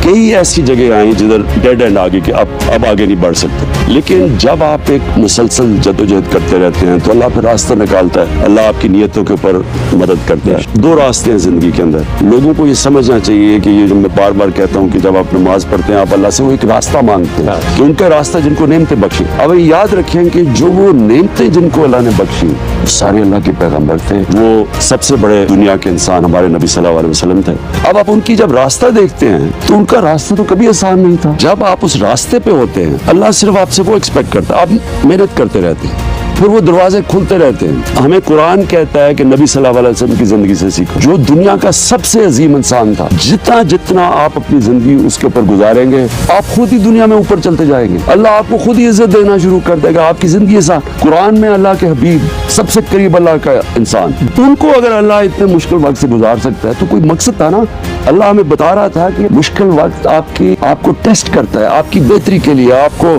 कई ऐसी जगह आई जिधर डेड एंड आगे कि अब आगे नहीं बढ़ सकते, लेकिन जब आप एक मुसलसल जदोजहद करते रहते हैं तो अल्लाह फिर रास्ता निकालता है, अल्लाह आपकी नीयतों के ऊपर मदद करता है। दो रास्ते हैं जिंदगी के अंदर, लोगों को ये समझना चाहिए कि ये जो मैं बार बार कहता हूँ कि जब आप नमाज पढ़ते हैं आप अल्लाह से वो एक रास्ता मांगते हैं कि उनका रास्ता जिनको नेमतें बख्शी। अब याद रखें कि जो वो नेमतें जिनको अल्लाह ने बख्शी सारे अल्लाह के पैगंबर थे, वो सबसे बड़े दुनिया के इंसान हमारे नबी सल्लल्लाहु अलैहि वसल्लम थे। अब आप उनकी जब रास्ता देखते हैं तो उनका रास्ता तो कभी आसान नहीं था। जब आप उस रास्ते पे होते हैं अल्लाह सिर्फ आपसे वो एक्सपेक्ट करता है, आप मेहनत करते रहते हैं, फिर वो दरवाजे खुलते रहते हैं। हमें कुरान कहता है कि नबी सल्लल्लाहु अलैहि वसल्लम की जिंदगी से सीखो, जो दुनिया का सबसे अजीम इंसान था। जितना जितना आप अपनी जिंदगी उसके ऊपर गुजारेंगे आप खुद ही दुनिया में ऊपर चलते जाएंगे, अल्लाह आपको खुद ही इज्जत देना शुरू कर देगा, आपकी जिंदगी आसान। कुरान में अल्लाह के हबीब सबसे करीब अल्लाह का इंसान, उनको अगर अल्लाह इतने मुश्किल वक्त से गुजार सकता है तो कोई मकसद था ना। अल्लाह हमें बता रहा था कि मुश्किल वक्त आपको टेस्ट करता है, आपकी बेहतरी के लिए आपको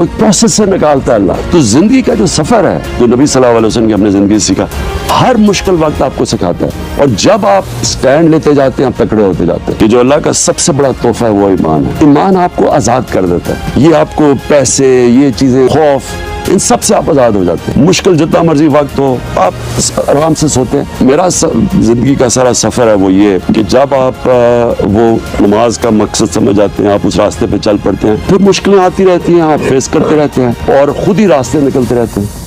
एक प्रोसेस से निकालता है अल्लाह। तो जिंदगी का जो सफर है जो नबी सल्लल्लाहु अलैहि वसल्लम की अपने जिंदगी से सीखा, हर मुश्किल वक्त आपको सिखाता है। और जब आप स्टैंड लेते जाते हैं आप तकड़े होते जाते हैं। कि जो अल्लाह का सबसे बड़ा तोहफा है वो ईमान है। ईमान आपको आजाद कर देता है, ये आपको पैसे, ये चीजें, खौफ, इन सब से आप आजाद हो जाते हैं। मुश्किल जितना मर्जी वक्त हो आप आराम से सोते हैं। मेरा जिंदगी का सारा सफर है वो ये कि जब आप वो नमाज का मकसद समझ जाते हैं, आप उस रास्ते पे चल पड़ते हैं, फिर मुश्किलें आती रहती हैं, आप फेस करते रहते हैं और खुद ही रास्ते निकलते रहते हैं।